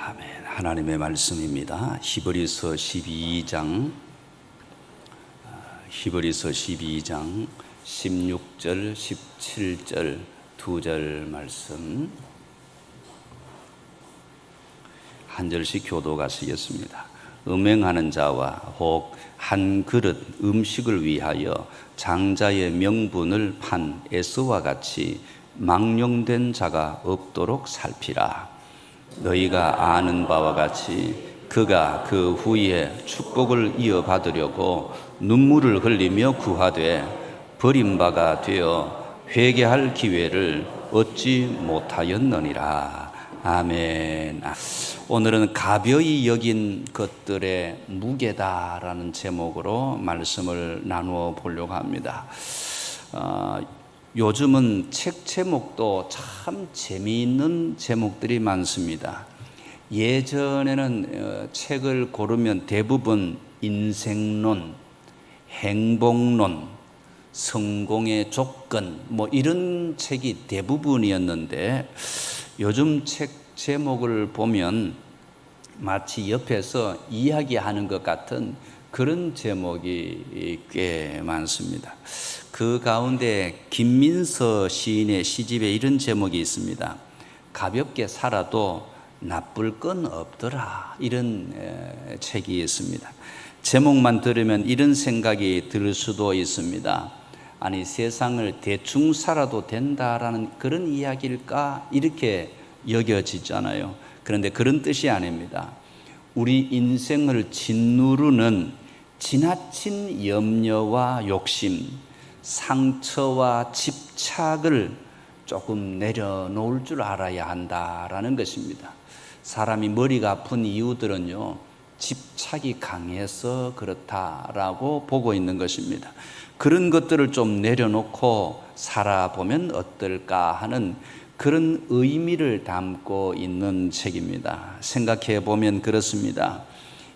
아멘. 하나님의 말씀입니다. 히브리서 12장 16절 17절 2절 말씀 한 절씩 교도하시겠습니다. 음행하는 자와 혹 한 그릇 음식을 위하여 장자의 명분을 판 에서와 같이 망령된 자가 없도록 살피라. 너희가 아는 바와 같이 그가 그 후에 축복을 이어받으려고 눈물을 흘리며 구하되 버림바가 되어 회개할 기회를 얻지 못하였느니라. 아멘. 오늘은 가벼이 여긴 것들의 무게다라는 제목으로 말씀을 나누어 보려고 합니다. 요즘은 책 제목도 참 재미있는 제목들이 많습니다. 예전에는 책을 고르면 대부분 인생론, 행복론, 성공의 조건 이런 책이 대부분이었는데 요즘 책 제목을 보면 마치 옆에서 이야기하는 것 같은 그런 제목이 꽤 많습니다. 그 가운데 김민서 시인의 시집에 이런 제목이 있습니다. 가볍게 살아도 나쁠 건 없더라. 이런 책이 있습니다. 제목만 들으면 이런 생각이 들 수도 있습니다. 아니, 세상을 대충 살아도 된다라는 그런 이야기일까? 이렇게 여겨지잖아요. 그런데 그런 뜻이 아닙니다. 우리 인생을 짓누르는 지나친 염려와 욕심, 상처와 집착을 조금 내려놓을 줄 알아야 한다라는 것입니다. 사람이 머리가 아픈 이유들은요, 집착이 강해서 그렇다라고 보고 있는 것입니다. 그런 것들을 좀 내려놓고 살아보면 어떨까 하는 그런 의미를 담고 있는 책입니다. 생각해 보면 그렇습니다.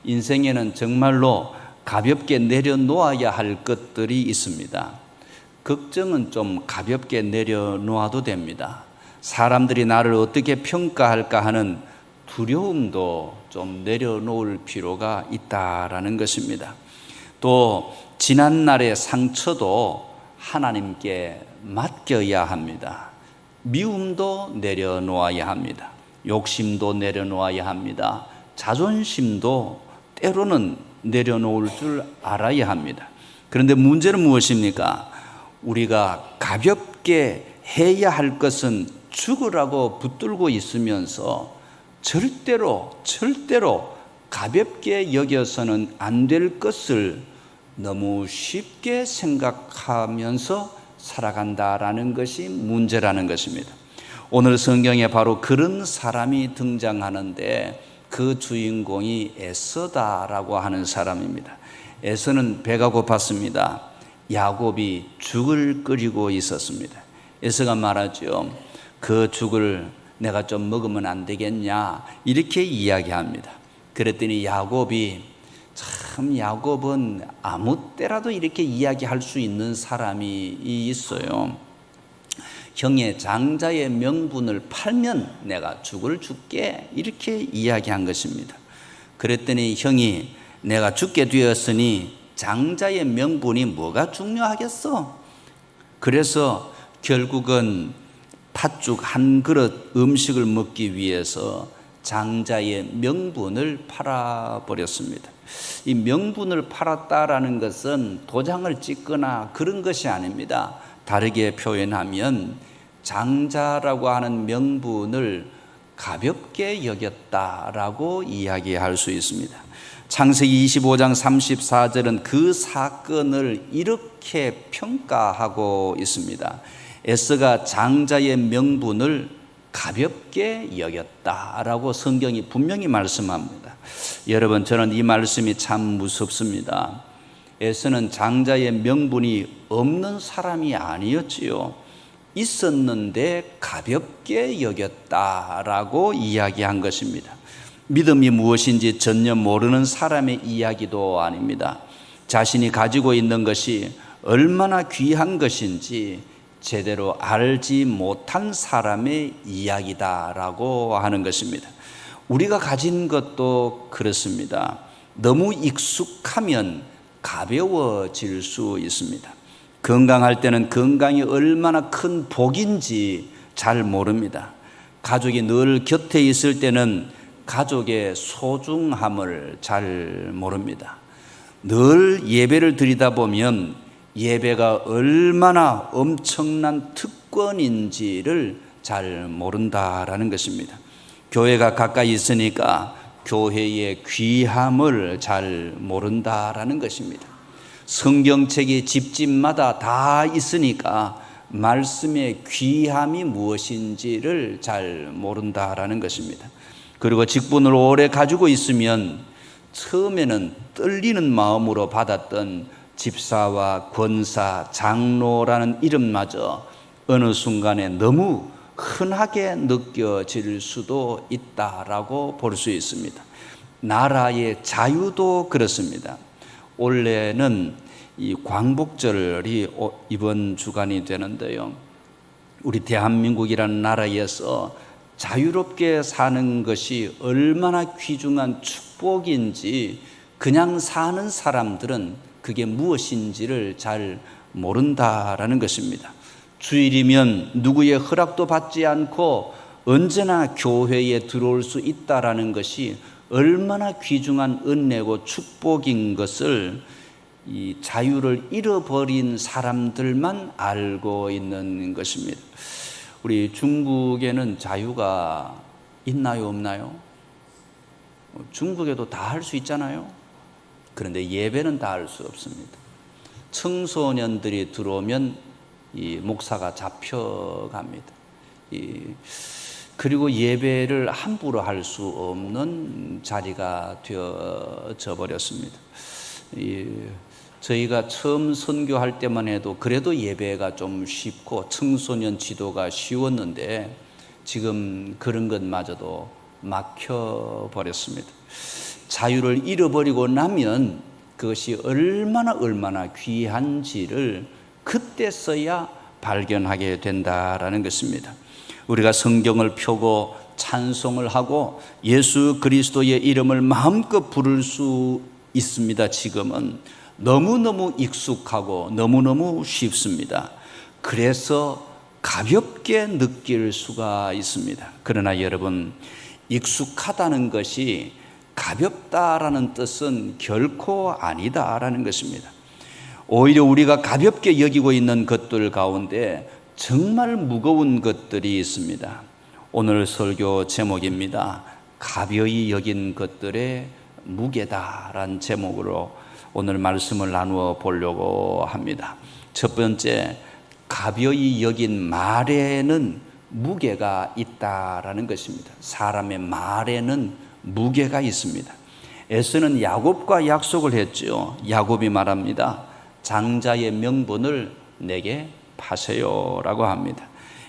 인생에는 정말로 가볍게 내려놓아야 할 것들이 있습니다. 걱정은 좀 가볍게 내려놓아도 됩니다. 사람들이 나를 어떻게 평가할까 하는 두려움도 좀 내려놓을 필요가 있다라는 것입니다. 또 지난날의 상처도 하나님께 맡겨야 합니다. 미움도 내려놓아야 합니다. 욕심도 내려놓아야 합니다. 자존심도 때로는 내려놓을 줄 알아야 합니다. 그런데 문제는 무엇입니까? 우리가 가볍게 해야 할 것은 죽으라고 붙들고 있으면서 절대로 가볍게 여겨서는 안 될 것을 너무 쉽게 생각하면서 살아간다라는 것이 문제라는 것입니다. 오늘 성경에 바로 그런 사람이 등장하는데 그 주인공이 에서다라고 하는 사람입니다. 에서는 배가 고팠습니다. 야곱이 죽을 끓이고 있었습니다. 에서가 말하죠. 그 죽을 내가 좀 먹으면 안 되겠냐 이렇게 이야기합니다. 그랬더니 야곱은 아무 때라도 이렇게 이야기할 수 있는 사람이 있어요. 형의 장자의 명분을 팔면 내가 죽을 줄게 이렇게 이야기한 것입니다. 그랬더니 형이 내가 죽게 되었으니 장자의 명분이 뭐가 중요하겠어? 그래서 결국은 팥죽 한 그릇 음식을 먹기 위해서 장자의 명분을 팔아버렸습니다. 이 명분을 팔았다라는 것은 도장을 찍거나 그런 것이 아닙니다. 다르게 표현하면 장자라고 하는 명분을 가볍게 여겼다라고 이야기할 수 있습니다. 창세기 25장 34절은 그 사건을 이렇게 평가하고 있습니다. 에서가 장자의 명분을 가볍게 여겼다라고 성경이 분명히 말씀합니다. 여러분, 저는 이 말씀이 참 무섭습니다. 에서는 장자의 명분이 없는 사람이 아니었지요. 있었는데 가볍게 여겼다라고 이야기한 것입니다. 믿음이 무엇인지 전혀 모르는 사람의 이야기도 아닙니다. 자신이 가지고 있는 것이 얼마나 귀한 것인지 제대로 알지 못한 사람의 이야기다라고 하는 것입니다. 우리가 가진 것도 그렇습니다. 너무 익숙하면 가벼워질 수 있습니다. 건강할 때는 건강이 얼마나 큰 복인지 잘 모릅니다. 가족이 늘 곁에 있을 때는 가족의 소중함을 잘 모릅니다. 늘 예배를 드리다 보면 예배가 얼마나 엄청난 특권인지를 잘 모른다라는 것입니다. 교회가 가까이 있으니까 교회의 귀함을 잘 모른다라는 것입니다. 성경책이 집집마다 다 있으니까 말씀의 귀함이 무엇인지를 잘 모른다라는 것입니다. 그리고 직분을 오래 가지고 있으면 처음에는 떨리는 마음으로 받았던 집사와 권사, 장로라는 이름마저 어느 순간에 너무 흔하게 느껴질 수도 있다라고 볼 수 있습니다. 나라의 자유도 그렇습니다. 원래는 이 광복절이 이번 주간이 되는데요, 우리 대한민국이라는 나라에서 자유롭게 사는 것이 얼마나 귀중한 축복인지 그냥 사는 사람들은 그게 무엇인지를 잘 모른다라는 것입니다. 주일이면 누구의 허락도 받지 않고 언제나 교회에 들어올 수 있다라는 것이 얼마나 귀중한 은혜고 축복인 것을 이 자유를 잃어버린 사람들만 알고 있는 것입니다. 우리 중국에는 자유가 있나요, 없나요? 중국에도 다 할 수 있잖아요. 그런데 예배는 다 할 수 없습니다. 청소년들이 들어오면 이 목사가 잡혀갑니다. 그리고 예배를 함부로 할 수 없는 자리가 되어져 버렸습니다. 저희가 처음 선교할 때만 해도 그래도 예배가 좀 쉽고 청소년 지도가 쉬웠는데 지금 그런 것마저도 막혀 버렸습니다. 자유를 잃어버리고 나면 그것이 얼마나 귀한지를 그때서야 발견하게 된다라는 것입니다. 우리가 성경을 펴고 찬송을 하고 예수 그리스도의 이름을 마음껏 부를 수 있습니다. 지금은 너무너무 익숙하고 너무너무 쉽습니다. 그래서 가볍게 느낄 수가 있습니다. 그러나 여러분, 익숙하다는 것이 가볍다라는 뜻은 결코 아니다라는 것입니다. 오히려 우리가 가볍게 여기고 있는 것들 가운데 정말 무거운 것들이 있습니다. 오늘 설교 제목입니다. 가벼이 여긴 것들의 무게다라는 제목으로 오늘 말씀을 나누어 보려고 합니다. 첫 번째, 가벼이 여긴 말에는 무게가 있다라는 것입니다. 사람의 말에는 무게가 있습니다. 에서는 야곱과 약속을 했죠. 야곱이 말합니다. 장자의 명분을 내게 파세요라고 합니다.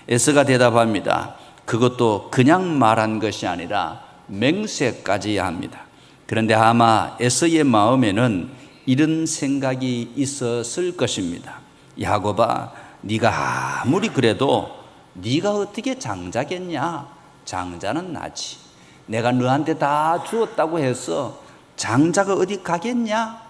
에서가 대답합니다. 그것도 그냥 말한 것이 아니라 맹세까지 합니다. 그런데 아마 에서의 마음에는 이런 생각이 있었을 것입니다. 야곱아, 네가 아무리 그래도 네가 어떻게 장자겠냐? 장자는 나지. 내가 너한테 다 주었다고 해서 장자가 어디 가겠냐?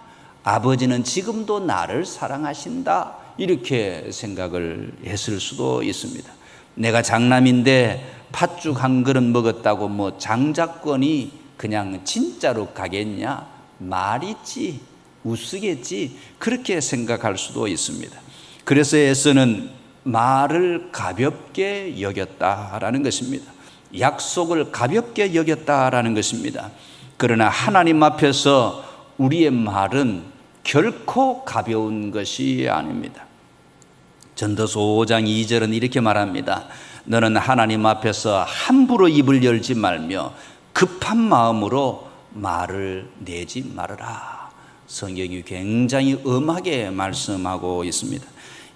아버지는 지금도 나를 사랑하신다. 이렇게 생각을 했을 수도 있습니다. 내가 장남인데 팥죽 한 그릇 먹었다고 뭐 장자권이 그냥 진짜로 가겠냐? 말이지, 우스겠지. 그렇게 생각할 수도 있습니다. 그래서 에서는 말을 가볍게 여겼다라는 것입니다. 약속을 가볍게 여겼다라는 것입니다. 그러나 하나님 앞에서 우리의 말은 결코 가벼운 것이 아닙니다. 전도서 5장 2절은 이렇게 말합니다. 너는 하나님 앞에서 함부로 입을 열지 말며 급한 마음으로 말을 내지 말아라. 성경이 굉장히 엄하게 말씀하고 있습니다.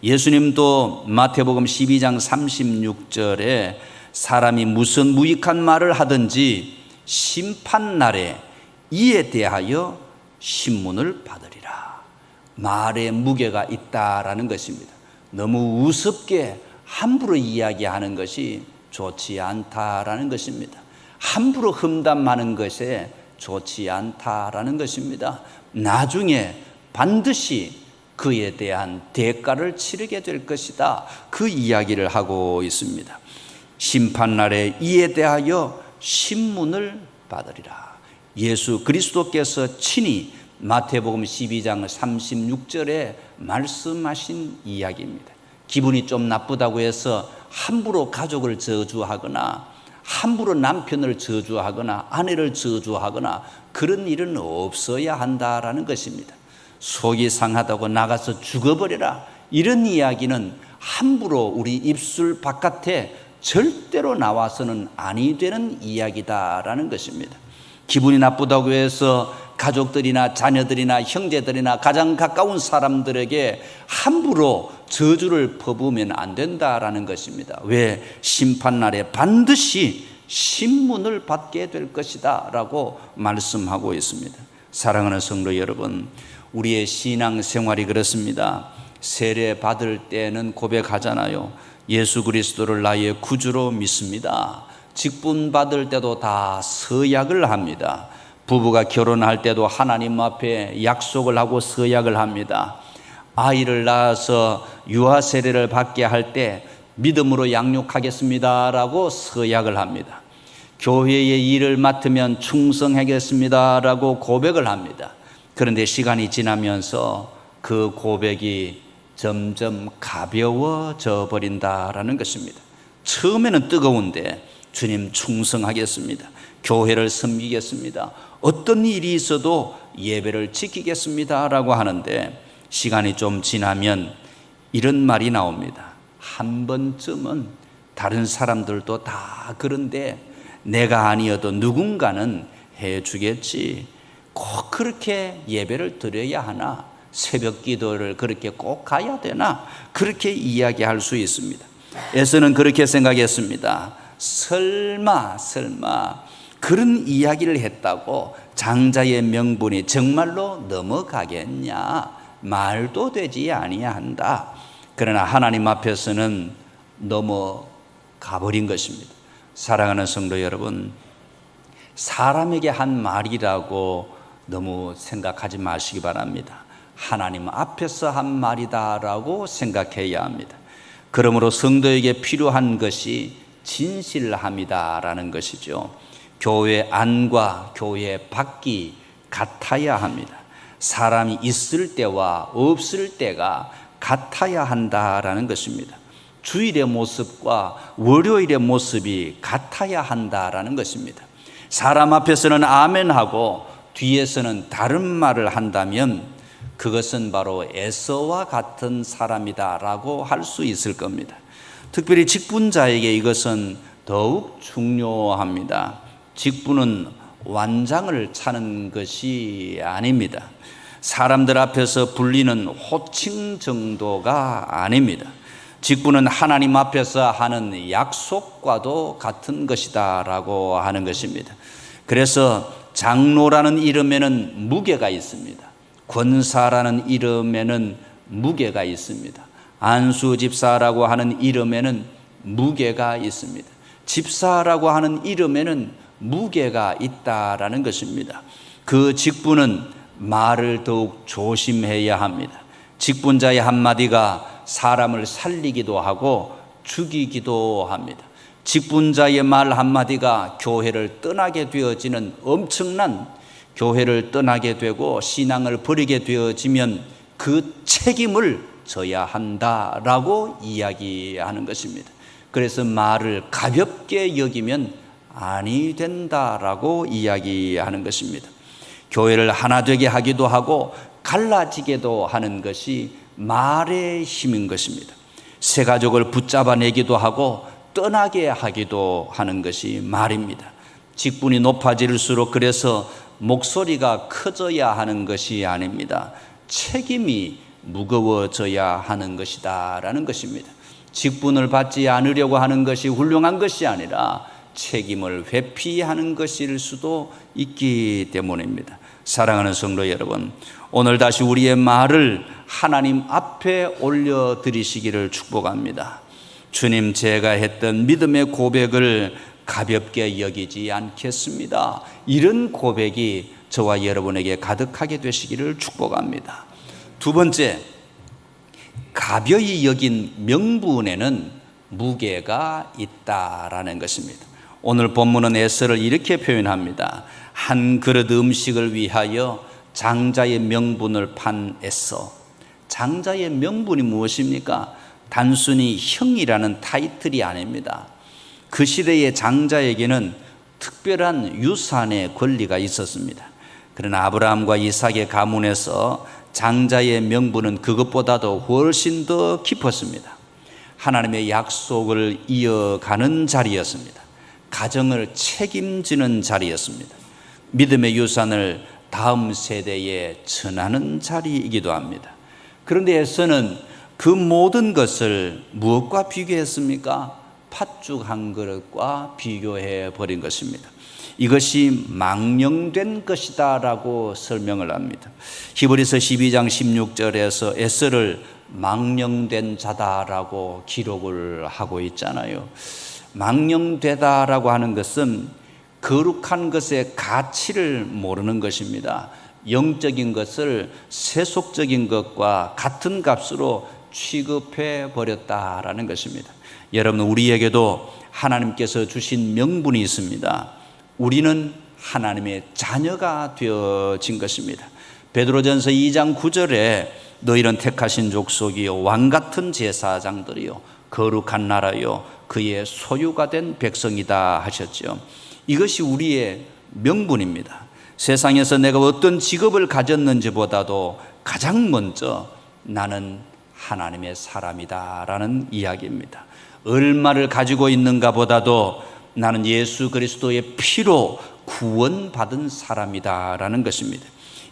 예수님도 마태복음 12장 36절에 사람이 무슨 무익한 말을 하든지 심판날에 이에 대하여 신문을 받으리라. 말에 무게가 있다라는 것입니다. 너무 우습게 함부로 이야기하는 것이 좋지 않다라는 것입니다. 함부로 험담하는 것에 좋지 않다라는 것입니다. 나중에 반드시 그에 대한 대가를 치르게 될 것이다. 그 이야기를 하고 있습니다. 심판날에 이에 대하여 신문을 받으리라. 예수 그리스도께서 친히 마태복음 12장 36절에 말씀하신 이야기입니다. 기분이 좀 나쁘다고 해서 함부로 가족을 저주하거나 함부로 남편을 저주하거나 아내를 저주하거나 그런 일은 없어야 한다라는 것입니다. 속이 상하다고 나가서 죽어버려라, 이런 이야기는 함부로 우리 입술 바깥에 절대로 나와서는 아니 되는 이야기다라는 것입니다. 기분이 나쁘다고 해서 가족들이나 자녀들이나 형제들이나 가장 가까운 사람들에게 함부로 저주를 퍼부으면 안 된다라는 것입니다. 왜? 심판날에 반드시 신문을 받게 될 것이다 라고 말씀하고 있습니다. 사랑하는 성도 여러분, 우리의 신앙생활이 그렇습니다. 세례 받을 때는 고백하잖아요. 예수 그리스도를 나의 구주로 믿습니다. 직분 받을 때도 다 서약을 합니다. 부부가 결혼할 때도 하나님 앞에 약속을 하고 서약을 합니다. 아이를 낳아서 유아 세례를 받게 할 때 믿음으로 양육하겠습니다라고 서약을 합니다. 교회의 일을 맡으면 충성하겠습니다라고 고백을 합니다. 그런데 시간이 지나면서 그 고백이 점점 가벼워져 버린다라는 것입니다. 처음에는 뜨거운데 주님 충성하겠습니다. 교회를 섬기겠습니다. 어떤 일이 있어도 예배를 지키겠습니다 라고 하는데 시간이 좀 지나면 이런 말이 나옵니다. 한 번쯤은 다른 사람들도 다 그런데 내가 아니어도 누군가는 해주겠지. 꼭 그렇게 예배를 드려야 하나? 새벽 기도를 그렇게 꼭 가야 되나? 그렇게 이야기할 수 있습니다. 에서는 그렇게 생각했습니다. 설마 그런 이야기를 했다고 장자의 명분이 정말로 넘어가겠냐? 말도 되지 아니한다. 그러나 하나님 앞에서는 넘어가 버린 것입니다. 사랑하는 성도 여러분, 사람에게 한 말이라고 너무 생각하지 마시기 바랍니다. 하나님 앞에서 한 말이다라고 생각해야 합니다. 그러므로 성도에게 필요한 것이 진실함이다라는 것이죠. 교회 안과 교회 밖이 같아야 합니다. 사람이 있을 때와 없을 때가 같아야 한다라는 것입니다. 주일의 모습과 월요일의 모습이 같아야 한다라는 것입니다. 사람 앞에서는 아멘하고 뒤에서는 다른 말을 한다면 그것은 바로 에서와 같은 사람이다라고 할 수 있을 겁니다. 특별히 직분자에게 이것은 더욱 중요합니다. 직분은 완장을 차는 것이 아닙니다. 사람들 앞에서 불리는 호칭 정도가 아닙니다. 직분은 하나님 앞에서 하는 약속과도 같은 것이다라고 하는 것입니다. 그래서 장로라는 이름에는 무게가 있습니다. 권사라는 이름에는 무게가 있습니다. 안수 집사라고 하는 이름에는 무게가 있습니다. 집사라고 하는 이름에는 무게가 있다라는 것입니다. 그 직분은 말을 더욱 조심해야 합니다. 직분자의 한마디가 사람을 살리기도 하고 죽이기도 합니다. 직분자의 말 한마디가 교회를 떠나게 되어지는 엄청난, 교회를 떠나게 되고 신앙을 버리게 되어지면 그 책임을 져야 한다라고 이야기하는 것입니다. 그래서 말을 가볍게 여기면 아니 된다라고 이야기하는 것입니다. 교회를 하나 되게 하기도 하고 갈라지게도 하는 것이 말의 힘인 것입니다. 새 가족을 붙잡아내기도 하고 떠나게 하기도 하는 것이 말입니다. 직분이 높아질수록 그래서 목소리가 커져야 하는 것이 아닙니다. 책임이 무거워져야 하는 것이다 라는 것입니다. 직분을 받지 않으려고 하는 것이 훌륭한 것이 아니라 책임을 회피하는 것일 수도 있기 때문입니다. 사랑하는 성도 여러분, 오늘 다시 우리의 말을 하나님 앞에 올려드리시기를 축복합니다. 주님, 제가 했던 믿음의 고백을 가볍게 여기지 않겠습니다. 이런 고백이 저와 여러분에게 가득하게 되시기를 축복합니다. 두 번째, 가벼이 여긴 명분에는 무게가 있다라는 것입니다. 오늘 본문은 에서를 이렇게 표현합니다. 한 그릇 음식을 위하여 장자의 명분을 판 에서. 장자의 명분이 무엇입니까? 단순히 형이라는 타이틀이 아닙니다. 그 시대의 장자에게는 특별한 유산의 권리가 있었습니다. 그러나 아브라함과 이삭의 가문에서 장자의 명분은 그것보다도 훨씬 더 깊었습니다. 하나님의 약속을 이어가는 자리였습니다. 가정을 책임지는 자리였습니다. 믿음의 유산을 다음 세대에 전하는 자리이기도 합니다. 그런데 에서는 그 모든 것을 무엇과 비교했습니까? 팥죽 한 그릇과 비교해 버린 것입니다. 이것이 망령된 것이다 라고 설명을 합니다. 히브리서 12장 16절에서 에서를 망령된 자다라고 기록을 하고 있잖아요. 망령되다라고 하는 것은 거룩한 것의 가치를 모르는 것입니다. 영적인 것을 세속적인 것과 같은 값으로 취급해 버렸다라는 것입니다. 여러분, 우리에게도 하나님께서 주신 명분이 있습니다. 우리는 하나님의 자녀가 되어진 것입니다. 베드로전서 2장 9절에 너희는 택하신 족속이요 왕같은 제사장들이요 거룩한 나라요 그의 소유가 된 백성이다 하셨죠. 이것이 우리의 명분입니다. 세상에서 내가 어떤 직업을 가졌는지보다도 가장 먼저 나는 하나님의 사람이다 라는 이야기입니다. 얼마를 가지고 있는가 보다도 나는 예수 그리스도의 피로 구원받은 사람이다 라는 것입니다.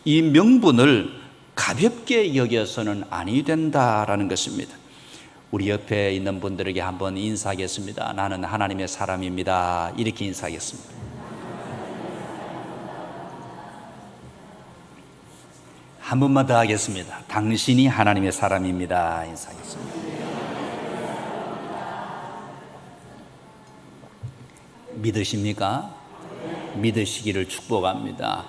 이 명분을 가볍게 여겨서는 아니 된다라는 것입니다. 우리 옆에 있는 분들에게 한번 인사하겠습니다. 나는 하나님의 사람입니다. 이렇게 인사하겠습니다. 한 번만 더 하겠습니다. 당신이 하나님의 사람입니다. 인사하겠습니다. 믿으십니까? 믿으시기를 축복합니다.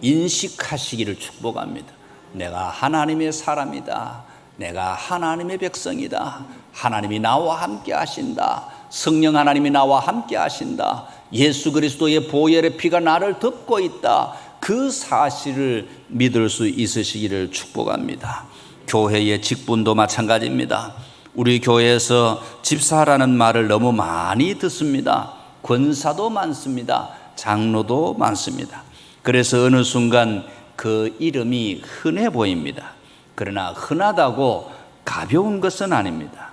인식하시기를 축복합니다. 내가 하나님의 사람이다. 내가 하나님의 백성이다. 하나님이 나와 함께 하신다. 성령 하나님이 나와 함께 하신다. 예수 그리스도의 보혈의 피가 나를 덮고 있다. 그 사실을 믿을 수 있으시기를 축복합니다. 교회의 직분도 마찬가지입니다. 우리 교회에서 집사라는 말을 너무 많이 듣습니다. 권사도 많습니다. 장로도 많습니다. 그래서 어느 순간 그 이름이 흔해 보입니다. 그러나 흔하다고 가벼운 것은 아닙니다.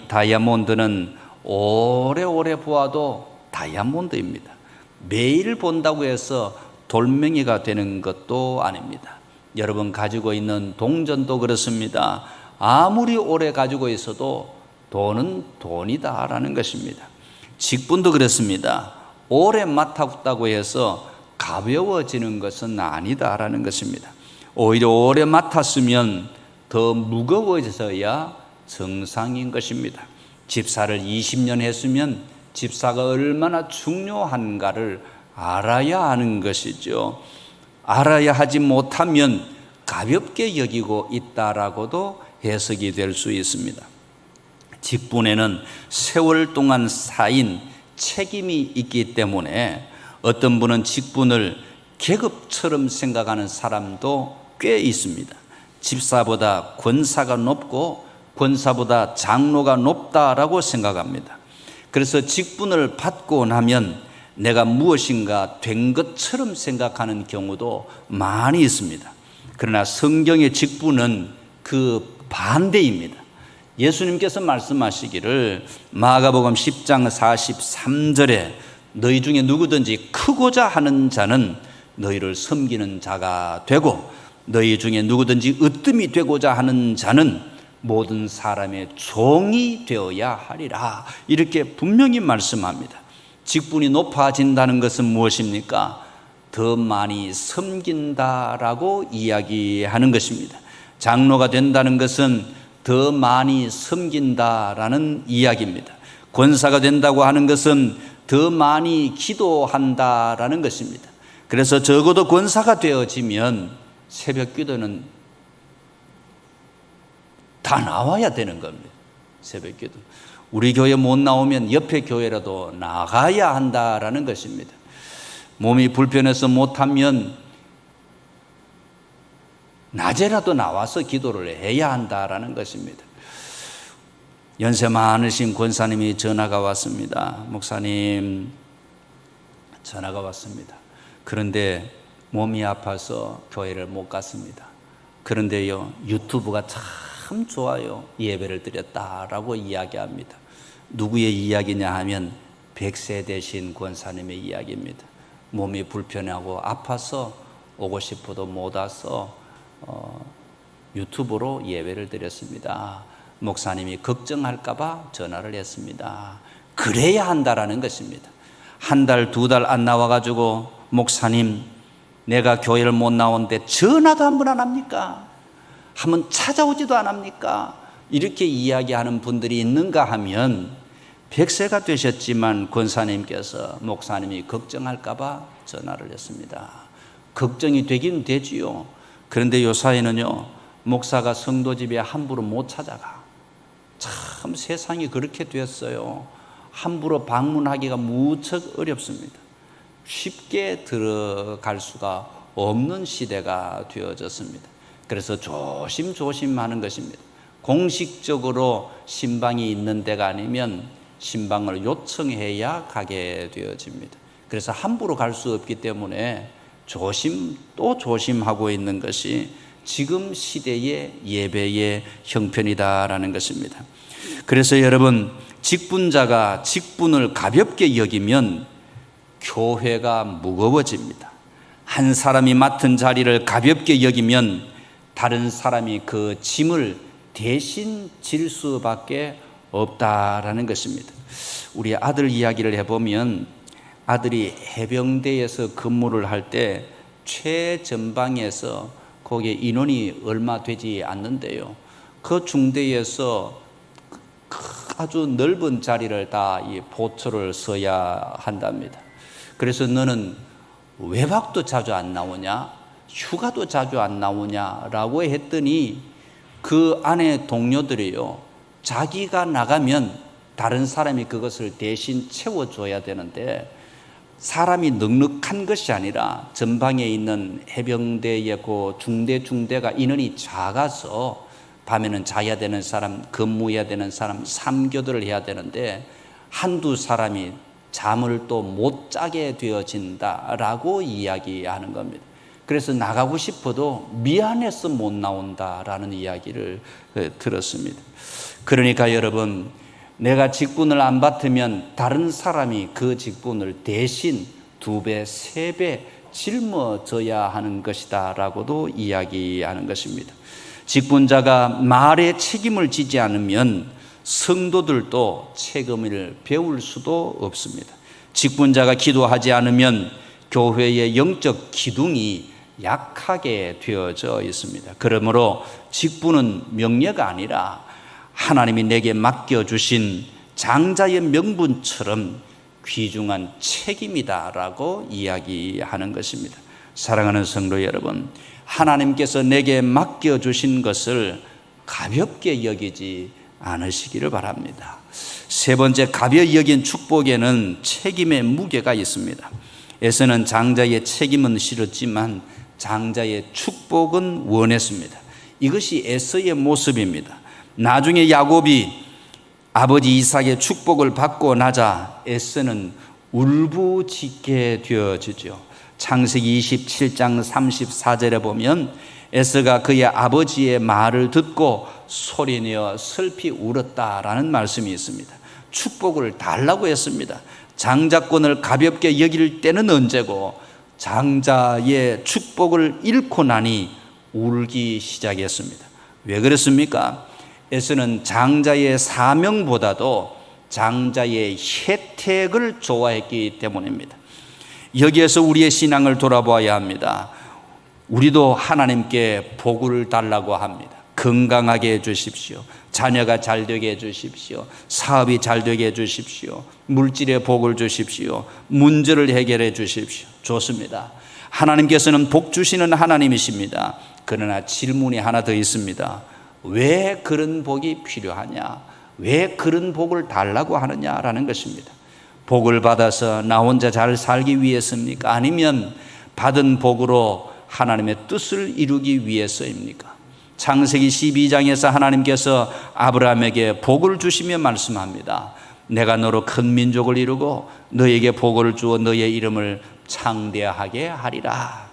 다이아몬드는 오래오래 보아도 다이아몬드입니다. 매일 본다고 해서 돌멩이가 되는 것도 아닙니다. 여러분 가지고 있는 동전도 그렇습니다. 아무리 오래 가지고 있어도 돈은 돈이다라는 것입니다. 직분도 그렇습니다. 오래 맡았다고 해서 가벼워지는 것은 아니다라는 것입니다. 오히려 오래 맡았으면 더 무거워져야 정상인 것입니다. 집사를 20년 했으면 집사가 얼마나 중요한가를 알아야 하는 것이죠. 알아야 하지 못하면 가볍게 여기고 있다라고도 해석이 될 수 있습니다. 직분에는 세월 동안 쌓인 책임이 있기 때문에 어떤 분은 직분을 계급처럼 생각하는 사람도 꽤 있습니다. 집사보다 권사가 높고 권사보다 장로가 높다라고 생각합니다. 그래서 직분을 받고 나면 내가 무엇인가 된 것처럼 생각하는 경우도 많이 있습니다. 그러나 성경의 직분은 그 반대입니다. 예수님께서 말씀하시기를 마가복음 10장 43절에 너희 중에 누구든지 크고자 하는 자는 너희를 섬기는 자가 되고 너희 중에 누구든지 으뜸이 되고자 하는 자는 모든 사람의 종이 되어야 하리라. 이렇게 분명히 말씀합니다. 직분이 높아진다는 것은 무엇입니까? 더 많이 섬긴다라고 이야기하는 것입니다. 장로가 된다는 것은 더 많이 섬긴다라는 이야기입니다. 권사가 된다고 하는 것은 더 많이 기도한다라는 것입니다. 그래서 적어도 권사가 되어지면 새벽 기도는 다 나와야 되는 겁니다. 새벽 기도. 우리 교회 못 나오면 옆에 교회라도 나가야 한다라는 것입니다. 몸이 불편해서 못하면 낮에라도 나와서 기도를 해야 한다라는 것입니다. 연세 많으신 권사님이 전화가 왔습니다. 목사님, 전화가 왔습니다. 그런데 몸이 아파서 교회를 못 갔습니다. 그런데요, 유튜브가 참 좋아요. 예배를 드렸다라고 이야기합니다. 누구의 이야기냐 하면 100세 되신 권사님의 이야기입니다. 몸이 불편하고 아파서 오고 싶어도 못 와서 유튜브로 예배를 드렸습니다. 목사님이 걱정할까 봐 전화를 했습니다. 그래야 한다라는 것입니다. 한 달, 두 달 안 나와가지고 목사님, 내가 교회를 못 나오는데 전화도 한 번 안 합니까? 한번 찾아오지도 안 합니까? 이렇게 이야기하는 분들이 있는가 하면 100세가 되셨지만 권사님께서 목사님이 걱정할까 봐 전화를 했습니다. 걱정이 되긴 되지요. 그런데 요사이는요, 목사가 성도 집에 함부로 못 찾아가. 참 세상이 그렇게 됐어요. 함부로 방문하기가 무척 어렵습니다. 쉽게 들어갈 수가 없는 시대가 되어졌습니다. 그래서 조심조심하는 것입니다. 공식적으로 신방이 있는 데가 아니면 신방을 요청해야 가게 되어집니다. 그래서 함부로 갈 수 없기 때문에 또 조심하고 있는 것이 지금 시대의 예배의 형편이다라는 것입니다. 그래서 여러분, 직분자가 직분을 가볍게 여기면 교회가 무거워집니다. 한 사람이 맡은 자리를 가볍게 여기면 다른 사람이 그 짐을 대신 질 수밖에 없다라는 것입니다. 우리 아들 이야기를 해보면 아들이 해병대에서 근무를 할 때 최전방에서 거기에 인원이 얼마 되지 않는데요. 그 중대에서 아주 넓은 자리를 다 이 보초를 서야 한답니다. 그래서 너는 외박도 자주 안 나오냐? 휴가도 자주 안 나오냐라고 했더니 그 안에 동료들이요, 자기가 나가면 다른 사람이 그것을 대신 채워줘야 되는데 사람이 넉넉한 것이 아니라 전방에 있는 해병대의 그 중대가 인원이 작아서 밤에는 자야 되는 사람, 근무해야 되는 사람, 삼교대를 해야 되는데 한두 사람이 잠을 또 못 자게 되어진다라고 이야기하는 겁니다. 그래서 나가고 싶어도 미안해서 못 나온다라는 이야기를 들었습니다. 그러니까 여러분, 내가 직분을 안 받으면 다른 사람이 그 직분을 대신 2배, 3배 짊어져야 하는 것이다 라고도 이야기하는 것입니다. 직분자가 말에 책임을 지지 않으면 성도들도 책임을 배울 수도 없습니다. 직분자가 기도하지 않으면 교회의 영적 기둥이 약하게 되어져 있습니다. 그러므로 직분은 명예가 아니라 하나님이 내게 맡겨주신 장자의 명분처럼 귀중한 책임이다라고 이야기하는 것입니다. 사랑하는 성도 여러분, 하나님께서 내게 맡겨주신 것을 가볍게 여기지 않으시기를 바랍니다. 세 번째, 가벼이 여긴 축복에는 책임의 무게가 있습니다. 에서는 장자의 책임은 싫었지만 장자의 축복은 원했습니다. 이것이 에서의 모습입니다. 나중에 야곱이 아버지 이삭의 축복을 받고 나자 에서는 울부짖게 되어지죠. 창세기 27장 34절에 보면 에서가 그의 아버지의 말을 듣고 소리내어 슬피 울었다라는 말씀이 있습니다. 축복을 달라고 했습니다. 장자권을 가볍게 여길 때는 언제고 장자의 축복을 잃고 나니 울기 시작했습니다. 왜 그렇습니까? 에서는 장자의 사명보다도 장자의 혜택을 좋아했기 때문입니다. 여기에서 우리의 신앙을 돌아보아야 합니다. 우리도 하나님께 복을 달라고 합니다. 건강하게 해주십시오. 자녀가 잘 되게 해주십시오. 사업이 잘 되게 해주십시오. 물질의 복을 주십시오. 문제를 해결해 주십시오. 좋습니다. 하나님께서는 복 주시는 하나님이십니다. 그러나 질문이 하나 더 있습니다. 왜 그런 복이 필요하냐? 왜 그런 복을 달라고 하느냐라는 것입니다. 복을 받아서 나 혼자 잘 살기 위해서입니까? 아니면 받은 복으로 하나님의 뜻을 이루기 위해서입니까? 창세기 12장에서 하나님께서 아브라함에게 복을 주시며 말씀합니다. 내가 너로 큰 민족을 이루고 너에게 복을 주어 너의 이름을 창대하게 하리라.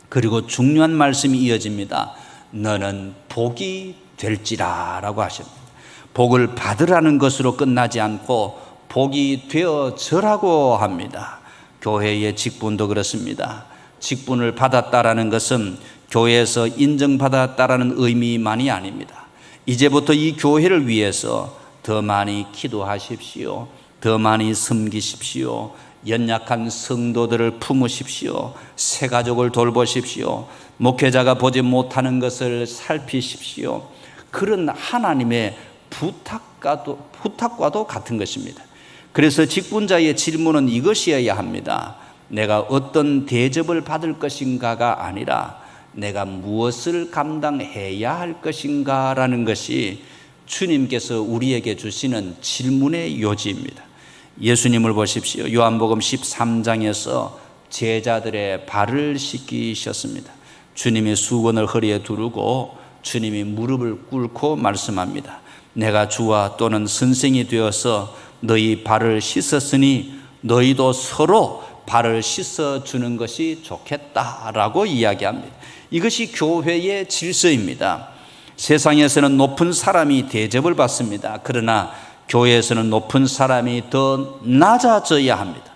그리고 중요한 말씀이 이어집니다. 너는 복이 될지라 라고 하십니다. 복을 받으라는 것으로 끝나지 않고 복이 되어져라고 합니다. 교회의 직분도 그렇습니다. 직분을 받았다라는 것은 교회에서 인정받았다라는 의미만이 아닙니다. 이제부터 이 교회를 위해서 더 많이 기도하십시오. 더 많이 섬기십시오. 연약한 성도들을 품으십시오. 새 가족을 돌보십시오. 목회자가 보지 못하는 것을 살피십시오. 그런 하나님의 부탁과도 같은 것입니다. 그래서 직분자의 질문은 이것이어야 합니다. 내가 어떤 대접을 받을 것인가가 아니라 내가 무엇을 감당해야 할 것인가라는 것이 주님께서 우리에게 주시는 질문의 요지입니다. 예수님을 보십시오. 요한복음 13장에서 제자들의 발을 씻기셨습니다. 주님이 수건을 허리에 두르고 주님이 무릎을 꿇고 말씀합니다. 내가 주와 또는 선생이 되어서 너희 발을 씻었으니 너희도 서로 발을 씻어주는 것이 좋겠다라고 이야기합니다. 이것이 교회의 질서입니다. 세상에서는 높은 사람이 대접을 받습니다. 그러나 교회에서는 높은 사람이 더 낮아져야 합니다.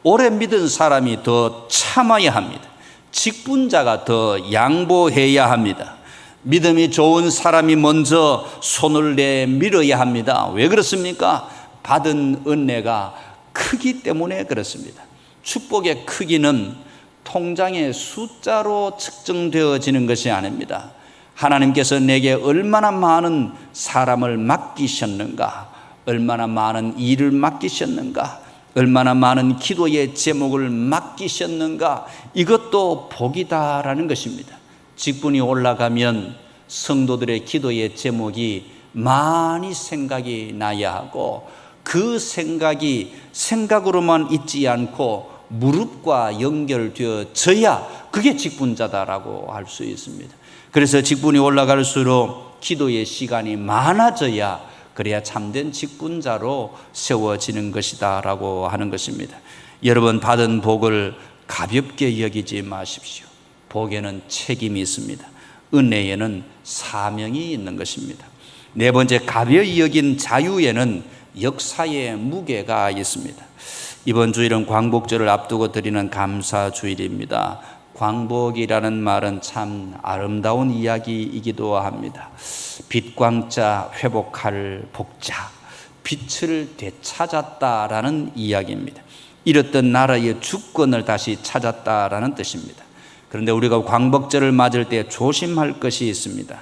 오래 믿은 사람이 더 참아야 합니다. 직분자가 더 양보해야 합니다. 믿음이 좋은 사람이 먼저 손을 내밀어야 합니다. 왜 그렇습니까? 받은 은혜가 크기 때문에 그렇습니다. 축복의 크기는 통장의 숫자로 측정되어지는 것이 아닙니다. 하나님께서 내게 얼마나 많은 사람을 맡기셨는가, 얼마나 많은 일을 맡기셨는가, 얼마나 많은 기도의 제목을 맡기셨는가, 이것도 복이다라는 것입니다. 직분이 올라가면 성도들의 기도의 제목이 많이 생각이 나야 하고 그 생각이 생각으로만 있지 않고 무릎과 연결되어져야 그게 직분자다라고 할 수 있습니다. 그래서 직분이 올라갈수록 기도의 시간이 많아져야 그래야 참된 직분자로 세워지는 것이다라고 하는 것입니다. 여러분, 받은 복을 가볍게 여기지 마십시오. 복에는 책임이 있습니다. 은혜에는 사명이 있는 것입니다. 네 번째, 가벼이 여긴 자유에는 역사의 무게가 있습니다. 이번 주일은 광복절을 앞두고 드리는 감사주일입니다. 광복이라는 말은 참 아름다운 이야기이기도 합니다. 빛광자 회복할 복자, 빛을 되찾았다라는 이야기입니다. 잃었던 나라의 주권을 다시 찾았다라는 뜻입니다. 그런데 우리가 광복절을 맞을 때 조심할 것이 있습니다.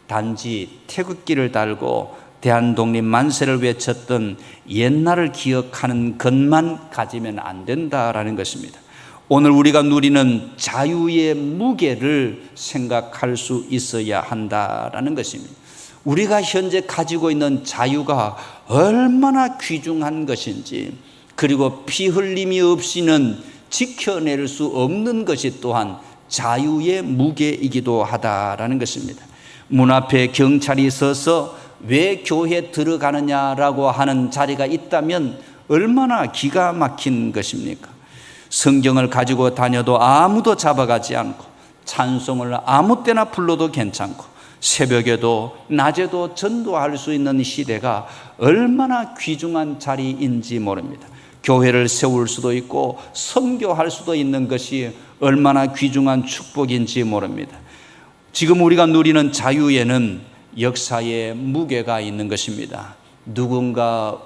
단지 태극기를 달고 대한독립 만세를 외쳤던 옛날을 기억하는 것만 가지면 안 된다라는 것입니다. 오늘 우리가 누리는 자유의 무게를 생각할 수 있어야 한다라는 것입니다. 우리가 현재 가지고 있는 자유가 얼마나 귀중한 것인지, 그리고 피 흘림이 없이는 지켜낼 수 없는 것이 또한 자유의 무게이기도 하다라는 것입니다. 문 앞에 경찰이 서서 왜 교회에 들어가느냐라고 하는 자리가 있다면 얼마나 기가 막힌 것입니까? 성경을 가지고 다녀도 아무도 잡아가지 않고, 찬송을 아무 때나 불러도 괜찮고, 새벽에도 낮에도 전도할 수 있는 시대가 얼마나 귀중한 자리인지 모릅니다. 교회를 세울 수도 있고 선교할 수도 있는 것이 얼마나 귀중한 축복인지 모릅니다. 지금 우리가 누리는 자유에는 역사의 무게가 있는 것입니다. 누군가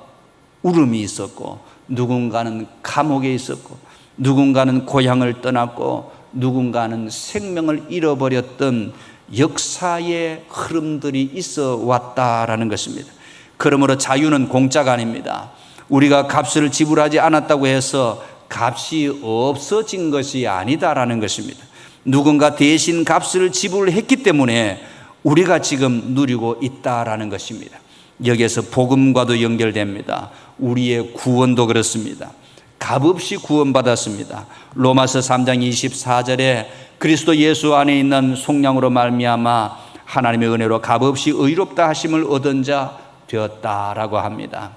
울음이 있었고, 누군가는 감옥에 있었고, 누군가는 고향을 떠났고, 누군가는 생명을 잃어버렸던 역사의 흐름들이 있어 왔다라는 것입니다. 그러므로 자유는 공짜가 아닙니다. 우리가 값을 지불하지 않았다고 해서 값이 없어진 것이 아니다라는 것입니다. 누군가 대신 값을 지불했기 때문에 우리가 지금 누리고 있다라는 것입니다. 여기에서 복음과도 연결됩니다. 우리의 구원도 그렇습니다. 값없이 구원받았습니다. 로마서 3장 24절에 그리스도 예수 안에 있는 속량으로 말미암아 하나님의 은혜로 값없이 의롭다 하심을 얻은 자 되었다라고 합니다.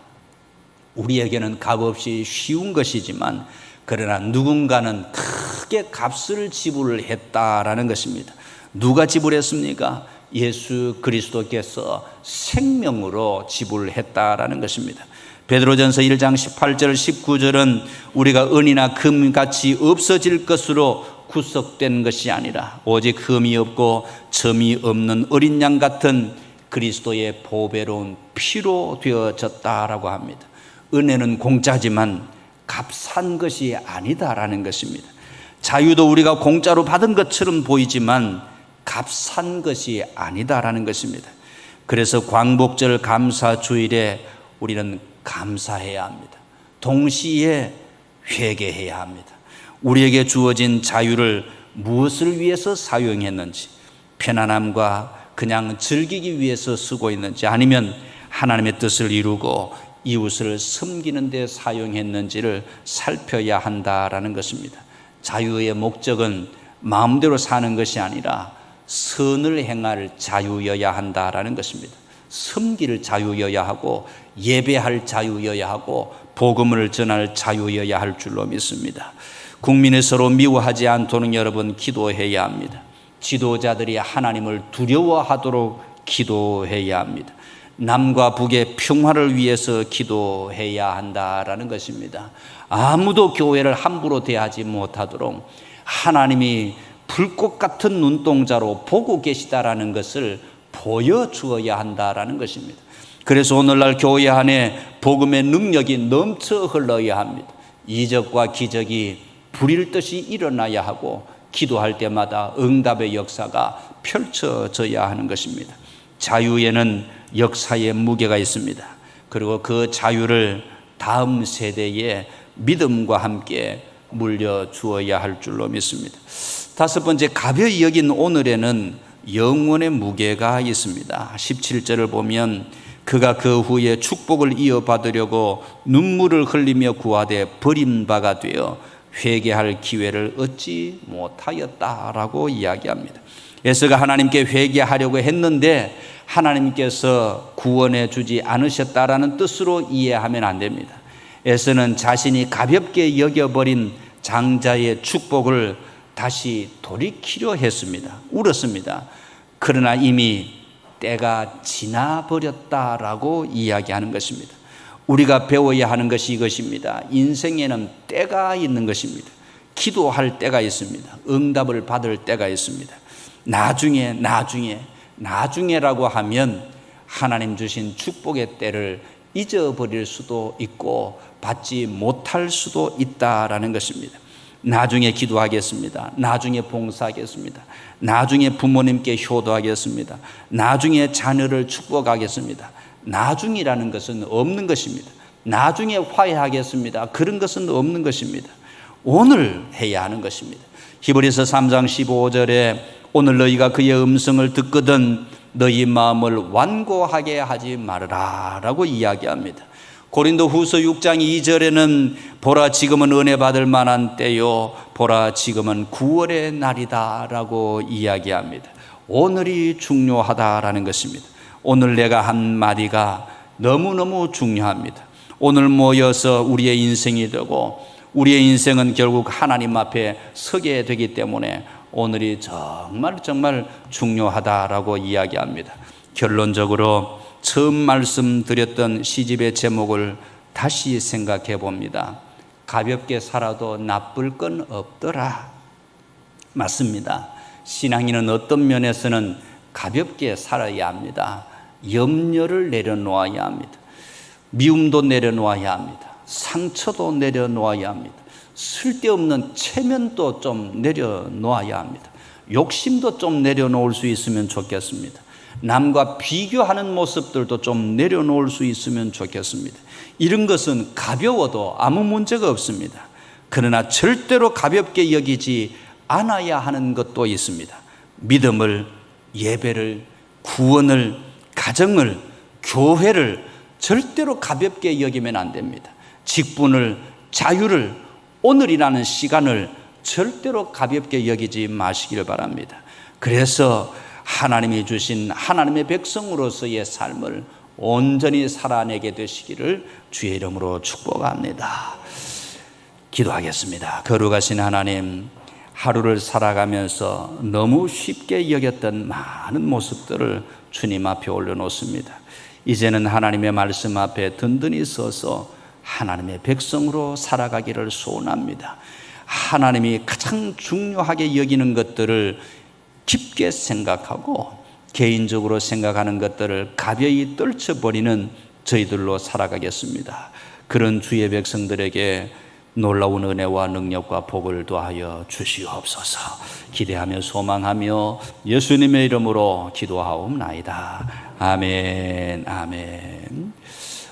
우리에게는 값없이 쉬운 것이지만 그러나 누군가는 크게 값을 지불했다라는 것입니다. 누가 지불했습니까? 예수 그리스도께서 생명으로 지불했다라는 것입니다. 베드로전서 1장 18절 19절은 우리가 은이나 금같이 없어질 것으로 구속된 것이 아니라 오직 흠이 없고 점이 없는 어린 양 같은 그리스도의 보배로운 피로 되어졌다라고 합니다. 은혜는 공짜지만 값싼 것이 아니다라는 것입니다. 자유도 우리가 공짜로 받은 것처럼 보이지만 값싼 것이 아니다라는 것입니다. 그래서 광복절 감사주일에 우리는 감사해야 합니다. 동시에 회개해야 합니다. 우리에게 주어진 자유를 무엇을 위해서 사용했는지, 편안함과 그냥 즐기기 위해서 쓰고 있는지, 아니면 하나님의 뜻을 이루고 이웃을 섬기는 데 사용했는지를 살펴야 한다라는 것입니다. 자유의 목적은 마음대로 사는 것이 아니라 선을 행할 자유여야 한다라는 것입니다. 섬길 자유여야 하고 예배할 자유여야 하고 복음을 전할 자유여야 할 줄로 믿습니다. 국민을 서로 미워하지 않도록 여러분 기도해야 합니다. 지도자들이 하나님을 두려워하도록 기도해야 합니다. 남과 북의 평화를 위해서 기도해야 한다라는 것입니다. 아무도 교회를 함부로 대하지 못하도록 하나님이 불꽃 같은 눈동자로 보고 계시다라는 것을 보여주어야 한다라는 것입니다. 그래서 오늘날 교회 안에 복음의 능력이 넘쳐 흘러야 합니다. 이적과 기적이 불일 듯이 일어나야 하고 기도할 때마다 응답의 역사가 펼쳐져야 하는 것입니다. 자유에는 역사의 무게가 있습니다. 그리고 그 자유를 다음 세대에 믿음과 함께 물려주어야 할 줄로 믿습니다. 다섯 번째, 가벼이 여긴 오늘에는 영원의 무게가 있습니다. 17절을 보면 그가 그 후에 축복을 이어받으려고 눈물을 흘리며 구하되 버림바가 되어 회개할 기회를 얻지 못하였다라고 이야기합니다. 에서가 하나님께 회개하려고 했는데 하나님께서 구원해 주지 않으셨다라는 뜻으로 이해하면 안 됩니다. 에서는 자신이 가볍게 여겨버린 장자의 축복을 다시 돌이키려 했습니다. 울었습니다. 그러나 이미 때가 지나버렸다라고 이야기하는 것입니다. 우리가 배워야 하는 것이 이것입니다. 인생에는 때가 있는 것입니다. 기도할 때가 있습니다. 응답을 받을 때가 있습니다. 나중에라고 하면 하나님 주신 축복의 때를 잊어버릴 수도 있고 받지 못할 수도 있다라는 것입니다. 나중에 기도하겠습니다. 나중에 봉사하겠습니다. 나중에 부모님께 효도하겠습니다. 나중에 자녀를 축복하겠습니다. 나중이라는 것은 없는 것입니다. 나중에 화해하겠습니다. 그런 것은 없는 것입니다. 오늘 해야 하는 것입니다. 히브리서 3장 15절에 오늘 너희가 그의 음성을 듣거든 너희 마음을 완고하게 하지 말으라 라고 이야기합니다. 고린도 후서 6장 2절에는 보라 지금은 은혜 받을 만한 때요 보라 지금은 구원의 날이다 라고 이야기합니다. 오늘이 중요하다라는 것입니다. 오늘 내가 한 마디가 너무너무 중요합니다. 오늘 모여서 우리의 인생이 되고 우리의 인생은 결국 하나님 앞에 서게 되기 때문에 오늘이 정말 중요하다라고 이야기합니다. 결론적으로 처음 말씀드렸던 시집의 제목을 다시 생각해 봅니다. 가볍게 살아도 나쁠 건 없더라. 맞습니다. 신앙인은 어떤 면에서는 가볍게 살아야 합니다. 염려를 내려놓아야 합니다. 미움도 내려놓아야 합니다. 상처도 내려놓아야 합니다. 쓸데없는 체면도 좀 내려놓아야 합니다. 욕심도 좀 내려놓을 수 있으면 좋겠습니다. 남과 비교하는 모습들도 좀 내려놓을 수 있으면 좋겠습니다. 이런 것은 가벼워도 아무 문제가 없습니다. 그러나 절대로 가볍게 여기지 않아야 하는 것도 있습니다. 믿음을, 예배를, 구원을, 가정을, 교회를 절대로 가볍게 여기면 안 됩니다. 직분을, 자유를, 오늘이라는 시간을 절대로 가볍게 여기지 마시길 바랍니다. 그래서 하나님이 주신 하나님의 백성으로서의 삶을 온전히 살아내게 되시기를 주의 이름으로 축복합니다. 기도하겠습니다. 거룩하신 하나님, 하루를 살아가면서 너무 쉽게 여겼던 많은 모습들을 주님 앞에 올려놓습니다. 이제는 하나님의 말씀 앞에 든든히 서서 하나님의 백성으로 살아가기를 소원합니다. 하나님이 가장 중요하게 여기는 것들을 깊게 생각하고 개인적으로 생각하는 것들을 가벼이 떨쳐버리는 저희들로 살아가겠습니다. 그런 주의 백성들에게 놀라운 은혜와 능력과 복을 더하여 주시옵소서. 기대하며 소망하며 예수님의 이름으로 기도하옵나이다. 아멘, 아멘.